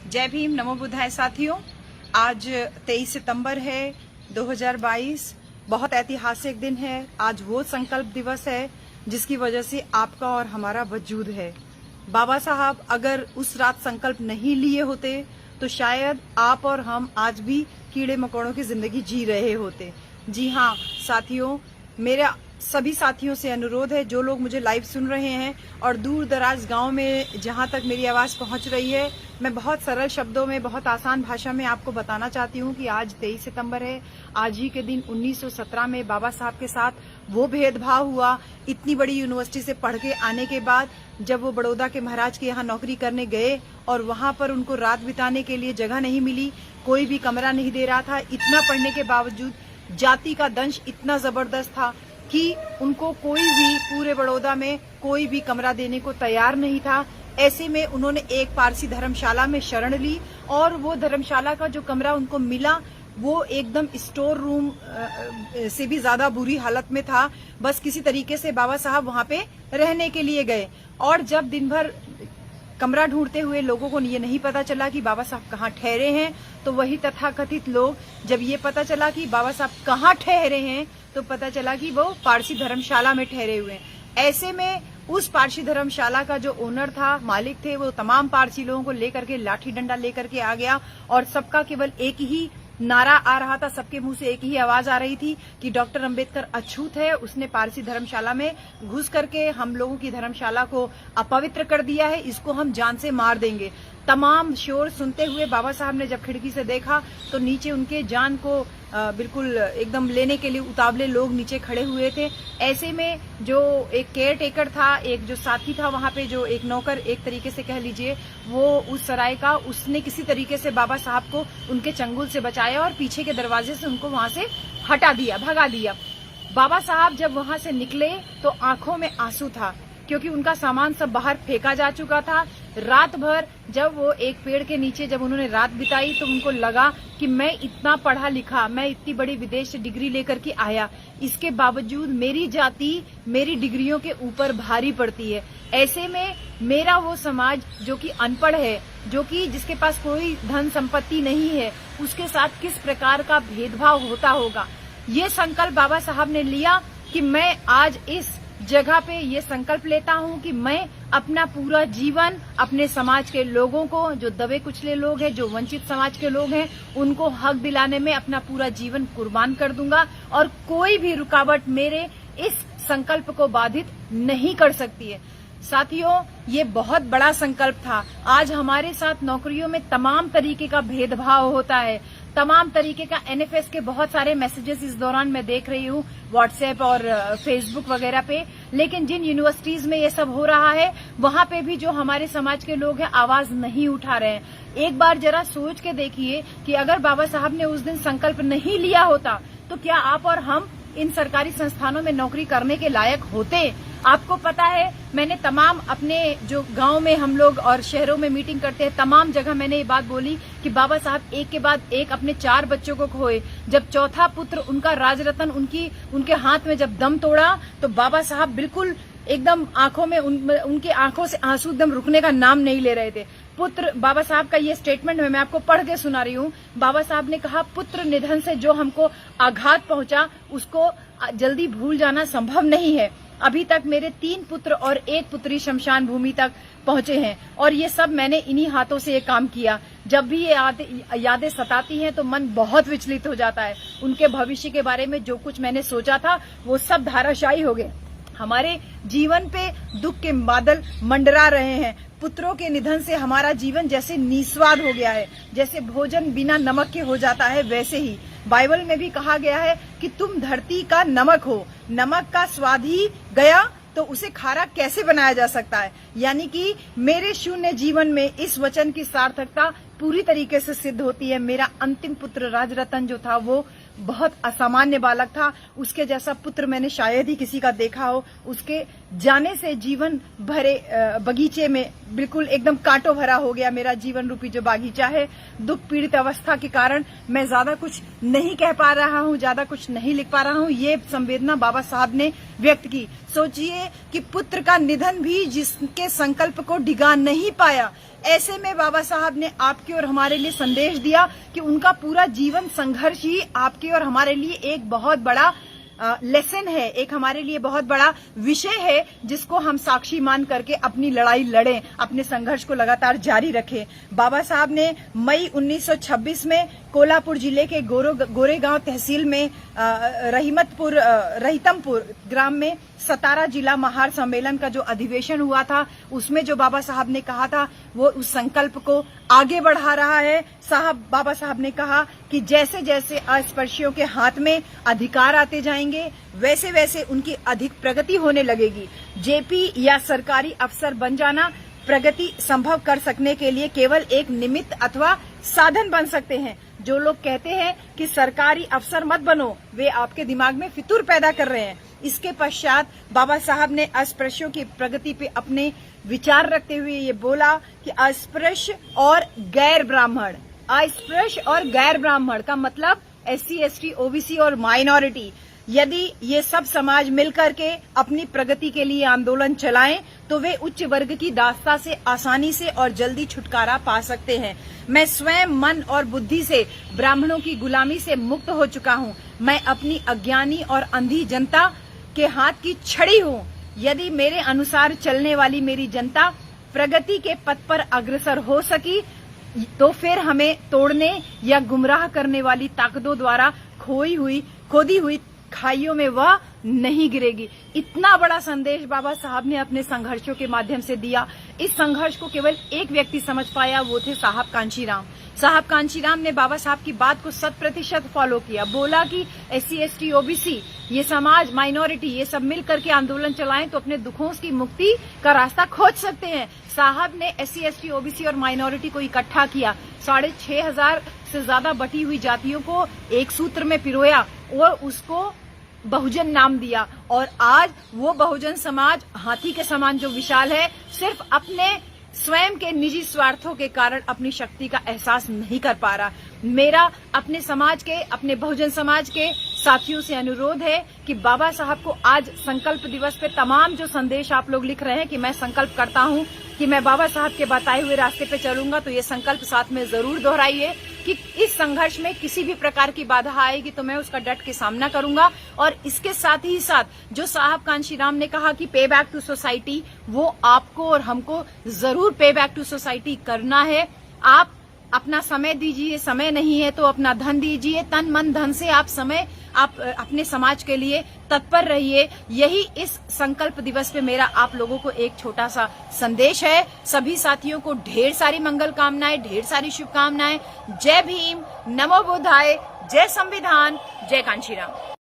जय भीम, नमो बुद्धाय। साथियों, आज 23 सितंबर है 2022। बहुत ऐतिहासिक दिन है। आज वो संकल्प दिवस है जिसकी वजह से आपका और हमारा वजूद है। बाबा साहब अगर उस रात संकल्प नहीं लिए होते तो शायद आप और हम आज भी कीड़े मकोड़ों की जिंदगी जी रहे होते। जी हाँ साथियों, मेरा सभी साथियों से अनुरोध है, जो लोग मुझे लाइव सुन रहे हैं और दूर दराज गांव में जहां तक मेरी आवाज पहुंच रही है, मैं बहुत सरल शब्दों में, बहुत आसान भाषा में आपको बताना चाहती हूं कि आज 23 सितंबर है। आज ही के दिन 1917 में बाबा साहब के साथ वो भेदभाव हुआ। इतनी बड़ी यूनिवर्सिटी से पढ़ के आने के बाद जब वो बड़ौदा के महाराज के यहाँ नौकरी करने गए और वहां पर उनको रात बिताने के लिए जगह नहीं मिली, कोई भी कमरा नहीं दे रहा था। इतना पढ़ने के बावजूद जाति का दंश इतना जबरदस्त था कि उनको कोई भी पूरे बड़ौदा में कोई भी कमरा देने को तैयार नहीं था। ऐसे में उन्होंने एक पारसी धर्मशाला में शरण ली और वो धर्मशाला का जो कमरा उनको मिला वो एकदम स्टोर रूम से भी ज्यादा बुरी हालत में था। बस किसी तरीके से बाबा साहब वहां पे रहने के लिए गए और जब दिन भर कमरा ढूंढते हुए लोगों को ये नहीं पता चला कि बाबा साहब कहाँ ठहरे हैं, तो वही तथाकथित लोग जब ये पता चला कि बाबा साहब कहाँ ठहरे हैं तो पता चला कि वो पारसी धर्मशाला में ठहरे हुए हैं। ऐसे में उस पारसी धर्मशाला का जो ओनर था, मालिक थे, वो तमाम पारसी लोगों को लेकर के लाठी डंडा लेकर के आ गया और सबका केवल एक ही नारा आ रहा था, सबके मुंह से एक ही आवाज आ रही थी कि डॉक्टर अंबेडकर अछूत है, उसने पारसी धर्मशाला में घुस करके हम लोगों की धर्मशाला को अपवित्र कर दिया है, इसको हम जान से मार देंगे। तमाम शोर सुनते हुए बाबा साहब ने जब खिड़की से देखा तो नीचे उनके जान को बिल्कुल एकदम लेने के लिए उतावले लोग नीचे खड़े हुए थे। ऐसे में जो एक केयर टेकर था, एक जो साथी था वहां पे, जो एक नौकर एक तरीके से कह लीजिए, वो उस सराय का, उसने किसी तरीके से बाबा साहब को उनके चंगुल से बचाया और पीछे के दरवाजे से उनको वहां से हटा दिया, भगा दिया। बाबा साहब जब वहां से निकले तो आंखों में आंसू था क्योंकि उनका सामान सब बाहर फेंका जा चुका था। रात भर जब वो एक पेड़ के नीचे जब उन्होंने रात बिताई तो उनको लगा कि मैं इतना पढ़ा लिखा, मैं इतनी बड़ी विदेश से डिग्री लेकर के आया, इसके बावजूद मेरी जाति मेरी डिग्रियों के ऊपर भारी पड़ती है। ऐसे में मेरा वो समाज जो कि अनपढ़ है, जो कि जिसके पास कोई धन संपत्ति नहीं है, उसके साथ किस प्रकार का भेदभाव होता होगा। ये संकल्प बाबा साहब ने लिया कि मैं आज इस जगह पे ये संकल्प लेता हूँ कि मैं अपना पूरा जीवन अपने समाज के लोगों को, जो दबे कुचले लोग हैं, जो वंचित समाज के लोग हैं, उनको हक दिलाने में अपना पूरा जीवन कुर्बान कर दूंगा और कोई भी रुकावट मेरे इस संकल्प को बाधित नहीं कर सकती है। साथियों, ये बहुत बड़ा संकल्प था। आज हमारे साथ नौकरियों में तमाम तरीके का भेदभाव होता है, तमाम तरीके का एनएफएस के बहुत सारे मैसेजेस इस दौरान मैं देख रही हूँ व्हाट्सएप और फेसबुक वगैरह पे। लेकिन जिन यूनिवर्सिटीज में ये सब हो रहा है वहां पे भी जो हमारे समाज के लोग हैं आवाज नहीं उठा रहे हैं। एक बार जरा सोच के देखिए कि अगर बाबा साहब ने उस दिन संकल्प नहीं लिया होता तो क्या आप और हम इन सरकारी संस्थानों में नौकरी करने के लायक होते? आपको पता है, मैंने तमाम अपने जो गांव में हम लोग और शहरों में मीटिंग करते हैं, तमाम जगह मैंने ये बात बोली कि बाबा साहब एक के बाद एक अपने 4 बच्चों को खोए। जब चौथा पुत्र उनका राजरतन उनके हाथ में जब दम तोड़ा तो बाबा साहब बिल्कुल एकदम आंखों में उनकी आंखों से आंसू एकदम रुकने का नाम नहीं ले रहे थे। पुत्र, बाबा साहब का ये स्टेटमेंट मैं आपको पढ़ के सुना रही हूँ। बाबा साहब ने कहा, पुत्र निधन से जो हमको आघात पहुंचा उसको जल्दी भूल जाना संभव नहीं है। अभी तक मेरे 3 पुत्र और 1 पुत्री शमशान भूमि तक पहुंचे हैं और ये सब मैंने इन्हीं हाथों से ये काम किया। जब भी ये यादें सताती हैं तो मन बहुत विचलित हो जाता है। उनके भविष्य के बारे में जो कुछ मैंने सोचा था वो सब धाराशायी हो गए। हमारे जीवन पे दुख के बादल मंडरा रहे हैं। पुत्रों के निधन से हमारा जीवन जैसे निस्वाद हो गया है, जैसे भोजन बिना नमक के हो जाता है, वैसे ही बाइबल में भी कहा गया है कि तुम धरती का नमक हो, नमक का स्वाद ही गया तो उसे खारा कैसे बनाया जा सकता है। यानी कि मेरे शून्य जीवन में इस वचन की सार्थकता पूरी तरीके से सिद्ध होती है। मेरा अंतिम पुत्र राजरतन जो था वो बहुत असामान्य बालक था। उसके जैसा पुत्र मैंने शायद ही किसी का देखा हो। उसके जाने से जीवन भरे बगीचे में बिल्कुल एकदम कांटों भरा हो गया मेरा जीवन रूपी जो बागीचा है। दुख पीड़ित अवस्था के कारण मैं ज्यादा कुछ नहीं कह पा रहा हूँ, ज्यादा कुछ नहीं लिख पा रहा हूँ। ये संवेदना बाबा साहब ने व्यक्त की। सोचिए कि पुत्र का निधन भी जिसके संकल्प को डिगा नहीं पाया, ऐसे में बाबा साहब ने आपके और हमारे लिए संदेश दिया कि उनका पूरा जीवन संघर्ष ही आपके और हमारे लिए एक बहुत बड़ा लेसन है, एक हमारे लिए बहुत बड़ा विषय है, जिसको हम साक्षी मान करके अपनी लड़ाई लड़ें, अपने संघर्ष को लगातार जारी रखें। बाबा साहब ने मई 1926 में कोल्हापुर जिले के गोरेगांव तहसील में रहीतमपुर ग्राम में सतारा जिला महार सम्मेलन का जो अधिवेशन हुआ था, उसमें जो बाबा साहब ने कहा था वो उस संकल्प को आगे बढ़ा रहा है। बाबा साहब ने कहा कि जैसे जैसे अस्पृश्यों के हाथ में अधिकार आते जाएंगे, वैसे वैसे उनकी अधिक प्रगति होने लगेगी। जेपी या सरकारी अफसर बन जाना प्रगति संभव कर सकने के लिए केवल एक निमित्त अथवा साधन बन सकते हैं। जो लोग कहते हैं कि सरकारी अफसर मत बनो, वे आपके दिमाग में फितूर पैदा कर रहे हैं। इसके पश्चात बाबा साहब ने अस्पृश्यों की प्रगति पे अपने विचार रखते हुए ये बोला कि अस्पृश्य और गैर ब्राह्मण, अस्पृश्य और गैर ब्राह्मण का मतलब SC, ST, OBC और माइनॉरिटी, यदि ये सब समाज मिलकर के अपनी प्रगति के लिए आंदोलन चलाएं तो वे उच्च वर्ग की दास्ता से आसानी से और जल्दी छुटकारा पा सकते हैं। मैं स्वयं मन और बुद्धि से ब्राह्मणों की गुलामी से मुक्त हो चुका हूं। मैं अपनी अज्ञानी और अंधी जनता के हाथ की छड़ी हूं। यदि मेरे अनुसार चलने वाली मेरी जनता प्रगति के पथ पर अग्रसर हो सकी तो फिर हमें तोड़ने या गुमराह करने वाली ताकतों द्वारा खोदी हुई खाइयों में वह नहीं गिरेगी। इतना बड़ा संदेश बाबा साहब ने अपने संघर्षों के माध्यम से दिया। इस संघर्ष को केवल एक व्यक्ति समझ पाया, वो थे साहब कांशीराम। साहब कांशीराम ने बाबा साहब की बात को 100% फॉलो किया। बोला कि SC, ST, OBC ये समाज, माइनॉरिटी, ये सब मिल करके आंदोलन चलाएं तो अपने दुखों की मुक्ति का रास्ता खोज सकते हैं। साहब ने SC, ST, OBC और माइनॉरिटी को इकट्ठा किया, 6,500 से ज्यादा बटी हुई जातियों को एक सूत्र में पिरोया और उसको बहुजन नाम दिया। और आज वो बहुजन समाज हाथी के समान जो विशाल है, सिर्फ अपने स्वयं के निजी स्वार्थों के कारण अपनी शक्ति का एहसास नहीं कर पा रहा। मेरा अपने समाज के, अपने बहुजन समाज के साथियों से अनुरोध है कि बाबा साहब को आज संकल्प दिवस पे तमाम जो संदेश आप लोग लिख रहे हैं कि मैं संकल्प करता हूं कि मैं बाबा साहब के बताए हुए रास्ते पे चलूंगा, तो ये संकल्प साथ में जरूर दोहराइए कि इस संघर्ष में किसी भी प्रकार की बाधा आएगी तो मैं उसका डट के सामना करूंगा। और इसके साथ ही साथ जो साहब कांशीराम ने कहा कि पे बैक टू सोसाइटी, वो आपको और हमको जरूर पे बैक टू सोसाइटी करना है। आप अपना समय दीजिए, समय नहीं है तो अपना धन दीजिए, तन मन धन से आप अपने समाज के लिए तत्पर रहिए। यही इस संकल्प दिवस पे मेरा आप लोगों को एक छोटा सा संदेश है। सभी साथियों को ढेर सारी मंगल कामनाएं, ढेर सारी शुभकामनाएं। जय भीम, नमो बुद्धाय, जय संविधान, जय कांशीराम।